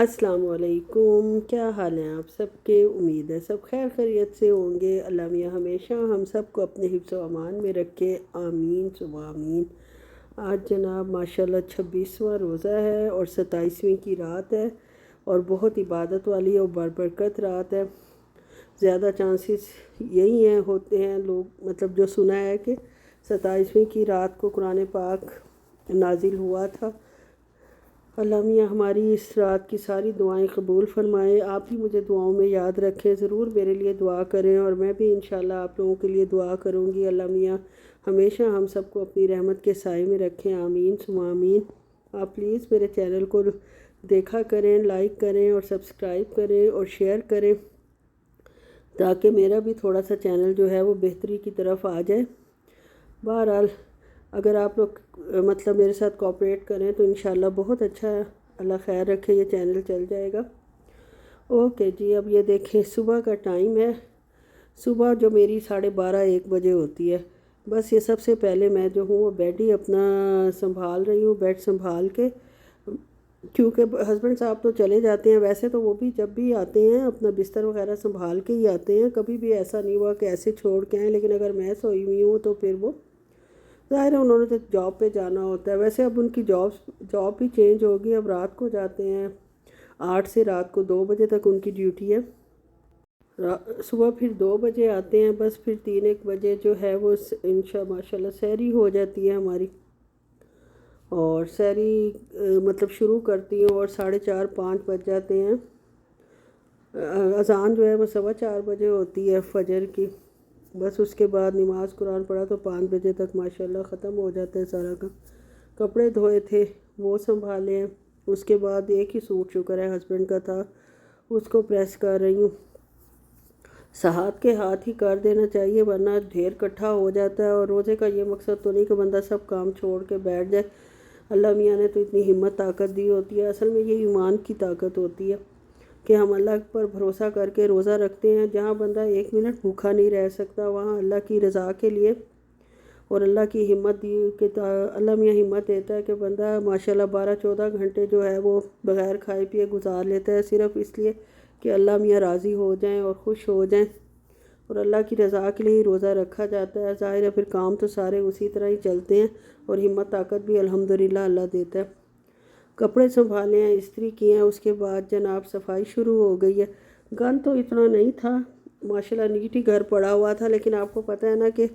अस्सलाम वालेकुम। क्या हाल हैं आप सब के? उम्मीद है सब खैर खैरियत से होंगे। अल्लाह मियाँ हमेशा हम सब को अपने हिफ्ज़ व अमान में रखे, आमीन सुबह आमीन। आज जनाब माशाल्लाह 26वां रोज़ा है और 27वीं की रात है और बहुत इबादत वाली और बरकत रात है। ज़्यादा चांसेस यही हैं होते हैं लोग मतलब जो सुना है कि 27वीं की रात को कुरान पाक नाजिल हुआ था। अल्लाह मियाँ हमारी इस रात की सारी दुआएं कबूल फरमाए। आप भी मुझे दुआओं में याद रखें, ज़रूर मेरे लिए दुआ करें और मैं भी इंशाल्लाह आप लोगों के लिए दुआ करूँगी। अल्लाह मियाँ हमेशा हम सबको अपनी रहमत के साए में रखें, आमीन सुमा आमीन। आप प्लीज़ मेरे चैनल को देखा करें, लाइक करें और सब्सक्राइब करें और शेयर करें ताकि मेरा भी थोड़ा सा चैनल जो है वो बेहतरी की तरफ आ जाए। बहरहाल अगर आप लोग मतलब मेरे साथ कोऑपरेट करें तो इंशाल्लाह बहुत अच्छा है। अल्लाह खैर रखे, ये चैनल चल जाएगा। ओके जी, अब ये देखें सुबह का टाइम है। सुबह जो मेरी 12:30-1 बजे होती है। बस ये सबसे पहले मैं जो हूँ वो बेड ही अपना संभाल रही हूँ, बेड संभाल के, क्योंकि हस्बैंड साहब तो चले जाते हैं। वैसे तो वो भी जब भी आते हैं अपना बिस्तर वगैरह संभाल के ही आते हैं, कभी भी ऐसा नहीं हुआ कि ऐसे छोड़ के आए। लेकिन अगर मैं सोई हुई हूँ तो फिर वो ज़ाहिर है उन्होंने तो जॉब पे जाना होता है। वैसे अब उनकी जॉब भी चेंज होगी, अब रात को जाते हैं 8 से रात को 2 बजे तक उनकी ड्यूटी है। सुबह फिर 2 बजे आते हैं। बस फिर 3-1 बजे जो है वो माशाल्लाह सहरी हो जाती है हमारी और सहरी मतलब शुरू करती हूँ और 4:30-5 बज जाते हैं। अज़ान जो है वो 4:15 बजे होती है फजर की। बस उसके बाद नमाज कुरान पढ़ा तो 5 बजे तक माशाल्लाह ख़त्म हो जाता है सारा काम। कपड़े धोए थे वो संभाले हैं। उसके बाद एक ही सूट शुक्र है हस्बैंड का था, उसको प्रेस कर रही हूँ। हाथ के हाथ ही कर देना चाहिए वरना ढेर इकट्ठा हो जाता है। और रोज़े का ये मकसद तो नहीं कि बंदा सब काम छोड़ के बैठ जाए। अल्लाह मियाँ ने तो इतनी हिम्मत ताकत दी होती है। असल में ये ईमान की ताकत होती है कि हम अल्लाह पर भरोसा करके रोज़ा रखते हैं। जहाँ बंदा 1 मिनट भूखा नहीं रह सकता, वहाँ अल्लाह की रज़ा के लिए और अल्लाह की हिम्मत दी कि अल्लाह मियाँ हिम्मत देता है कि बंदा माशाल्लाह 12-14 घंटे जो है वो बग़ैर खाए पिए गुजार लेता है, सिर्फ़ इसलिए कि अल्लाह मियाँ राज़ी हो जाएं और ख़ुश हो जाएं। और अल्लाह की रज़ा के लिए ही रोज़ा रखा जाता है। ज़ाहिर है फिर काम तो सारे उसी तरह ही चलते हैं और हिम्मत ताकत भी अल्हम्दुलिल्लाह अल्लाह देता है। कपड़े संभाले हैं, इस्त्री किए हैं, उसके बाद जनाब सफाई शुरू हो गई है। गंद तो इतना नहीं था माशाल्लाह, नीट ही घर पड़ा हुआ था। लेकिन आपको पता है ना कि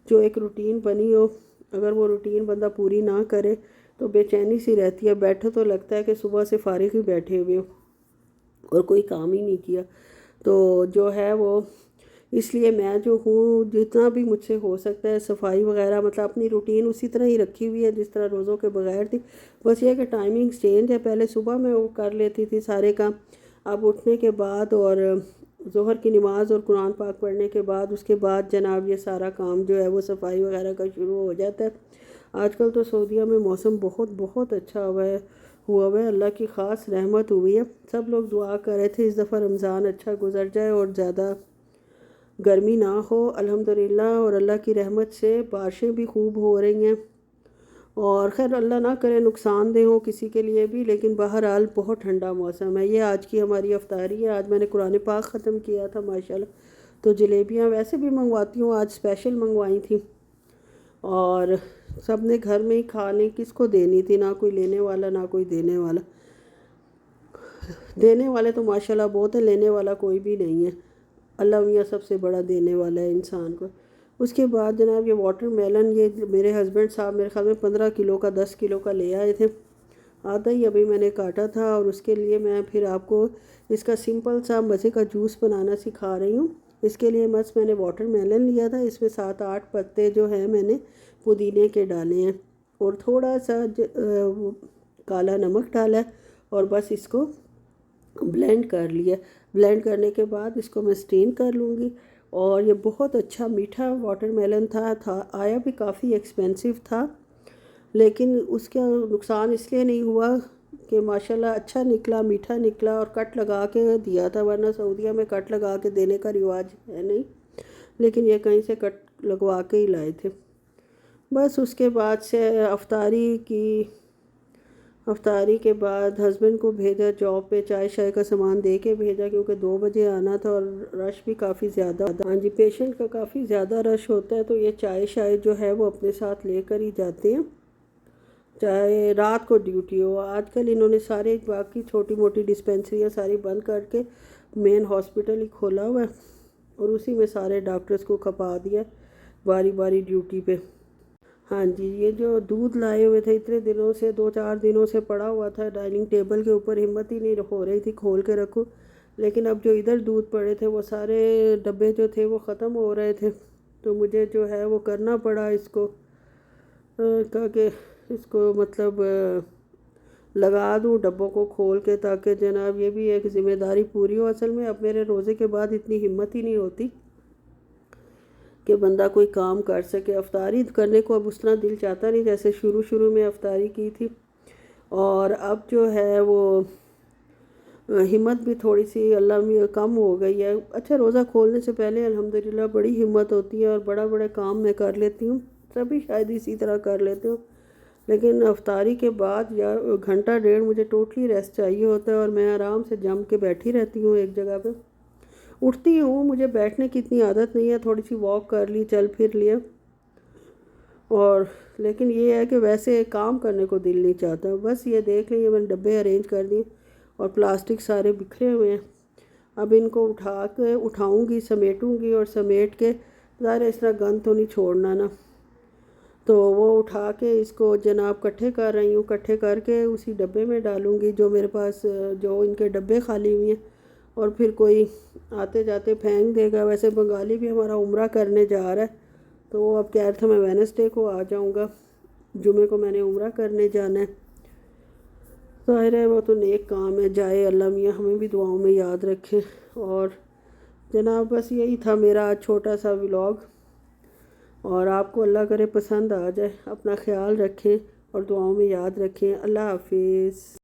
जो एक रूटीन बनी हो, अगर वो रूटीन बंदा पूरी ना करे तो बेचैनी सी रहती है। बैठे तो लगता है कि सुबह से फारिग ही बैठे हुए हो और कोई काम ही नहीं किया। तो जो है वो इसलिए मैं जो हूँ जितना भी मुझसे हो सकता है सफाई वगैरह मतलब अपनी रूटीन उसी तरह ही रखी हुई है जिस तरह रोज़ों के बगैर थी। बस ये कि टाइमिंग चेंज है। पहले सुबह में वो कर लेती थी सारे काम, अब उठने के बाद और ज़ोहर की नमाज़ और कुरान पाक पढ़ने के बाद उसके बाद जनाब ये सारा काम जो है वो सफाई वगैरह का शुरू हो जाता है। आजकल तो सऊदीया में मौसम बहुत बहुत अच्छा हुआ है। अल्लाह की ख़ास रहमत हुई है। सब लोग दुआ कर रहे थे इस दफ़ा रमज़ान अच्छा गुजर जाए और ज़्यादा गर्मी ना हो अल्हम्दुलिल्लाह। और अल्लाह की रहमत से बारिशें भी खूब हो रही हैं और खैर अल्लाह ना करे नुकसानदेह हो किसी के लिए भी। लेकिन बहरहाल बहुत ठंडा मौसम है। ये आज की हमारी अफ्तारी है। आज मैंने कुरान पाक ख़त्म किया था माशाल्लाह। तो जलेबियाँ वैसे भी मंगवाती हूँ, आज स्पेशल मंगवाई थी और सब ने घर में ही खा ली। किसको देनी थी, ना कोई लेने वाला ना कोई देने वाला। देने वाले तो माशाल्लाह बहुत है, लेने वाला कोई भी नहीं है। अल्लाह मियाँ सबसे बड़ा देने वाला है इंसान को। उसके बाद जनाब ये वाटर मेलन, ये मेरे हस्बैंड साहब मेरे ख्याल में 15 किलो का 10 किलो का ले आए थे। आधा ही अभी मैंने काटा था और उसके लिए मैं फिर आपको इसका सिंपल सा मज़े का जूस बनाना सिखा रही हूँ। इसके लिए बस मैंने वाटर मेलन लिया था, इसमें 7-8 पत्ते जो हैं मैंने पुदीने के डाले हैं और थोड़ा सा काला नमक डाला है और बस इसको ब्लेंड कर लिया। ब्लेंड करने के बाद इसको मैं स्टेन कर लूँगी। और ये बहुत अच्छा मीठा वाटरमेलन था। आया भी काफ़ी एक्सपेंसिव था लेकिन उसका नुकसान इसलिए नहीं हुआ कि माशाल्लाह अच्छा निकला, मीठा निकला और कट लगा के दिया था। वरना सऊदीया में कट लगा के देने का रिवाज है नहीं, लेकिन ये कहीं से कट लगवा के ही लाए थे। बस उसके बाद से अफ्तारी की افطاری کے بعد ہسبینڈ کو بھیجا جاب پہ، چائے شائے کا سامان دے کے بھیجا کیونکہ 2 بجے آنا تھا اور رش بھی کافی زیادہ. ہاں جی، پیشنٹ کا کافی زیادہ رش ہوتا ہے تو یہ چائے شائے جو ہے وہ اپنے ساتھ لے کر ہی جاتے ہیں، چاہے رات کو ڈیوٹی ہو. آج کل انہوں نے سارے باقی چھوٹی موٹی ڈسپینسریاں ساری بند کر کے مین ہاسپٹل ہی کھولا ہوا ہے اور اسی میں سارے ڈاکٹرز کو کھپا دیا باری باری ڈیوٹی پہ. ہاں جی، یہ جو دودھ لائے ہوئے تھے اتنے دنوں سے، 2-4 دنوں سے پڑا ہوا تھا ڈائننگ ٹیبل کے اوپر، ہمت ہی نہیں ہو رہی تھی کھول کے رکھو. لیکن اب جو ادھر دودھ پڑے تھے وہ سارے ڈبے جو تھے وہ ختم ہو رہے تھے تو مجھے جو ہے وہ کرنا پڑا اس کو، تاکہ اس کو مطلب لگا دوں ڈبوں کو کھول کے، تاکہ جناب یہ بھی ایک ذمہ داری پوری ہو. اصل میں اب میرے روزے کے بعد اتنی ہمت ہی نہیں ہوتی کہ بندہ کوئی کام کر سکے. افطاری کرنے کو اب اس طرح دل چاہتا نہیں جیسے شروع میں افطاری کی تھی، اور اب جو ہے وہ ہمت بھی تھوڑی سی اللہ میں کم ہو گئی ہے. اچھا، روزہ کھولنے سے پہلے الحمدللہ بڑی ہمت ہوتی ہے اور بڑے کام میں کر لیتی ہوں، سبھی شاید اسی طرح کر لیتے ہوں. لیکن افطاری کے بعد یا گھنٹہ ڈیڑھ مجھے ٹوٹلی ریسٹ چاہیے ہوتا ہے اور میں آرام سے جم کے بیٹھی رہتی ہوں ایک جگہ پہ. اٹھتی ہوں، مجھے بیٹھنے کی اتنی عادت نہیں ہے، تھوڑی سی واک کر لی، چل پھر لیا، اور لیکن یہ ہے کہ ویسے کام کرنے کو دل نہیں چاہتا. بس یہ دیکھ لیے میں نے ڈبے ارینج کر دیے اور پلاسٹک سارے بکھرے ہوئے ہیں. اب ان کو اٹھاؤں گی، سمیٹوں گی، اور سمیٹ کے ظاہر اس طرح گند تو نہیں چھوڑنا نا، تو وہ اٹھا کے اس کو جناب کٹھے کر رہی ہوں. کٹھے کر کے اسی ڈبے میں ڈالوں گی جو میرے پاس، جو ان کے ڈبے خالی ہوئے ہیں، اور پھر کوئی آتے جاتے پھینک دے گا. ویسے بنگالی بھی ہمارا عمرہ کرنے جا رہا ہے تو وہ اب کہہ رہا تھا میں ویڈنسڈے کو آ جاؤں گا، جمعے کو میں نے عمرہ کرنے جانا ہے. ظاہر ہے وہ تو نیک کام ہے، جائے اللہ میاں ہمیں بھی دعاؤں میں یاد رکھے. اور جناب بس یہی تھا میرا چھوٹا سا ولاگ، اور آپ کو اللہ کرے پسند آ جائے. اپنا خیال رکھیں اور دعاؤں میں یاد رکھیں. اللہ حافظ.